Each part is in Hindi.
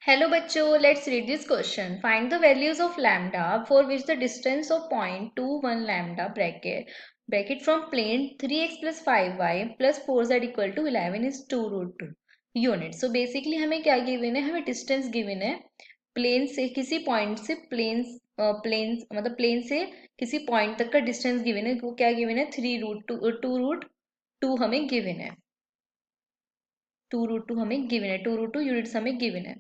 Hello बच्चों, let's read this question. Find the values of lambda for which the distance of point 21 lambda bracket from plane 3x plus 5y plus 4z equal to 11 is 2 root 2 unit. So basically हमें क्या given है, हमें distance given है प्लेन से किसी पॉइंट से प्लेन से किसी पॉइंट तक का डिस्टेंस गिवन है. वो क्या गिवन है, 2 हमें गिवन है. 2 रूट 2 हमें गिवन है. 2 रूट 2 यूनिट्स हमें गिवन है.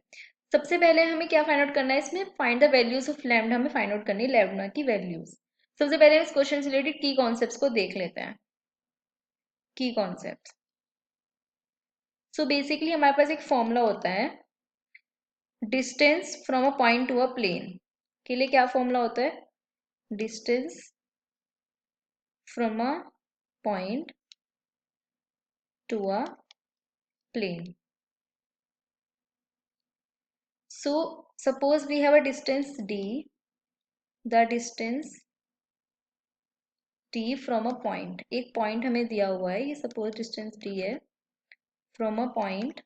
सबसे पहले हमें क्या फाइंड आउट करना है, इसमें find the values of lambda हमें फाइंड आउट करनी है, लैम्डा की वैल्यूज. सबसे पहले हम इस क्वेश्चन से रिलेटेड की कॉन्सेप्ट्स को देख लेते हैं. की कॉन्सेप्ट. सो बेसिकली हमारे पास एक फॉर्मूला होता है distance from a point to a plane के लिए. क्या फॉर्मूला होता है, distance from a point to a plane. So suppose we have a distance d, the distance t from a point. एक पॉइंट हमें दिया हुआ है, ये सपोज डिस्टेंस d है from a point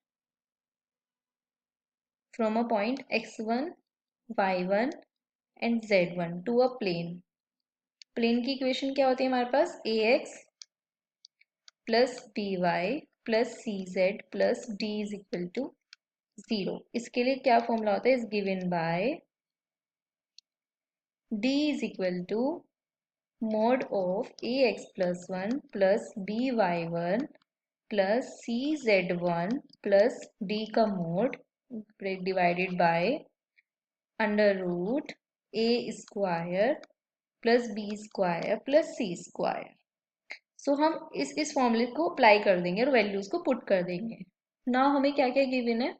x1 y1 and z1 to a plane. Plane की इक्वेशन क्या होती है हमारे पास, ax plus by plus cz plus d is equal to 0. इसके लिए क्या फॉर्मूला होता है, is given by d is equal to mod of ax plus 1 plus by1 plus cz1 plus d का mod divided by under root a square plus b square plus c square. So हम इस फॉर्मूले को अप्लाई कर देंगे और वैल्यूज को पुट कर देंगे. नाउ हमें क्या क्या गिवन है,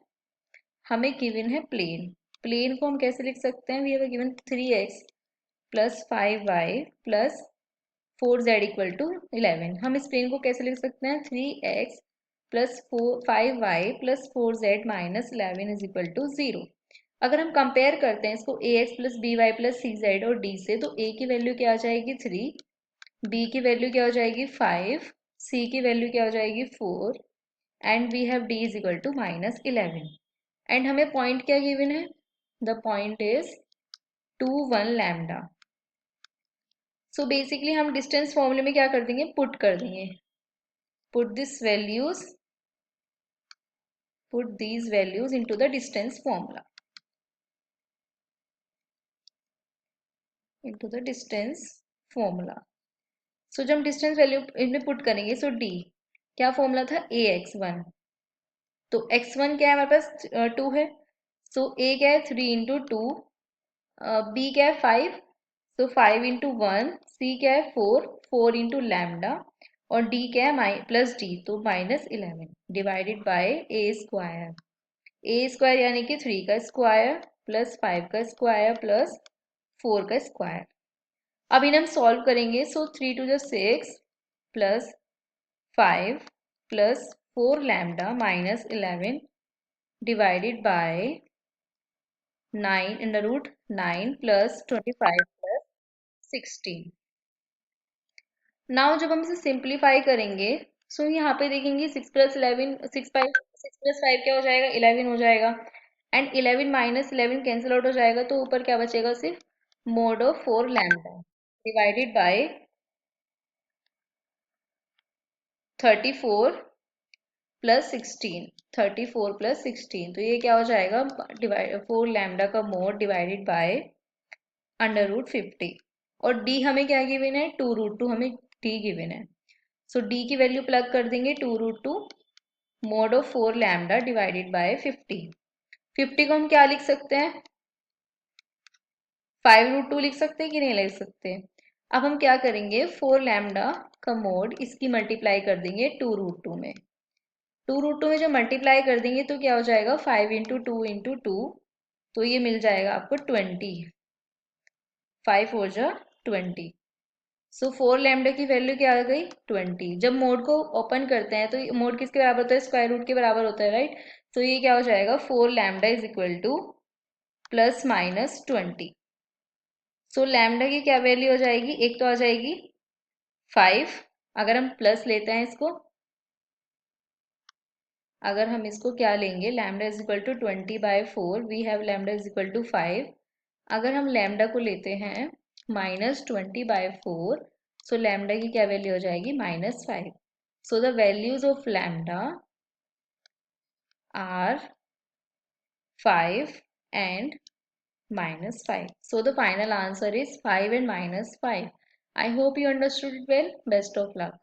हमें गिवन है प्लेन. प्लेन को हम कैसे लिख सकते हैं, we have given 3x plus 5y plus 4z equal to 11. हम इस प्लेन को कैसे लिख सकते हैं, 3x plus 5y plus 4z minus 11 is equal to 0. अगर हम कंपेयर करते हैं इसको ax plus by plus cz और d से, तो a की वैल्यू क्या आ जाएगी 3, b की वैल्यू क्या हो जाएगी 5, c की वैल्यू क्या हो जाएगी 4 and we have d is equal to minus 11. And हमें पॉइंट क्या गिवन है, the point is 21 lambda. So basically हम डिस्टेंस फॉर्मूले में क्या कर देंगे, पुट कर देंगे. put this values put these values into the distance formula, into the distance formula. So जब हम डिस्टेंस वैल्यू इनमें पुट करेंगे, सो d क्या फॉर्मूला था, ax1. तो x1 क्या है हमारे पास 2 है, सो a क्या है 3 इंटू 2, b क्या है 5, सो 5 इंटू 1, c क्या है 4, 4 इंटू लैम्डा और d क्या है प्लस d तो minus 11 divided bye a square यानी कि 3 का स्क्वायर प्लस 5 का स्क्वायर प्लस 4 का स्क्वायर. अब इन्हें हम सॉल्व करेंगे, सो 3 टू जो 6 plus 5 plus 4 lambda minus 11 divided by 9 in the root 9 plus 25 plus 16. Now जब हम इसे सिंप्लीफाई करेंगे, सो यहाँ पे देखेंगे 6 प्लस 11 6 प्लस 5 क्या हो जाएगा 11 हो जाएगा एंड 11 माइनस 11 कैंसिल आउट हो जाएगा, तो ऊपर क्या बचेगा सिर्फ mod of 4 lambda divided by 34 plus 16. 34 plus 16 तो ये क्या हो जाएगा, डिवाइड 4 लैम्डा का mod divided by under root 50. और d हमें क्या गिवन है, 2 रूट 2 हमें d गिवन है. सो d की वैल्यू प्लग कर देंगे 2 root 2 mod of 4 lambda divided by 50. 50 को हम क्या लिख सकते हैं, 5 रूट 2 लिख सकते हैं कि नहीं लिख सकते. अब हम क्या करेंगे, 4 लैम्डा का मोड इसकी मल्टीप्लाई कर देंगे 2 रूट 2 में. 2 रूट 2 में जब मल्टीप्लाई कर देंगे तो क्या हो जाएगा 5 इंटू 2 तो ये मिल जाएगा आपको 20, 5 4 जा 20. सो 4 लैम्डा की वैल्यू क्या आ गई 20. जब मोड को ओपन करते हैं तो मोड किसके बराबर होता है, स्क्वायर रूट के बराबर होता है, राइट. तो ये क्या हो जाएगा 4 lambda is equal two plus minus 20. So lambda की क्या वैल्यू हो जाएगी, एक तो आ जाएगी 5, अगर हम प्लस लेते हैं इसको अगर हम इसको क्या लेंगे, lambda is equal to 20/4, we have lambda is equal to 5। अगर हम लैम्डा को लेते हैं -20/4, सो लैम्डा की क्या वैल्यू हो जाएगी, -5। So the values of lambda are 5 and -5. So the final answer is 5 and -5. I hope you understood it well. Best of luck.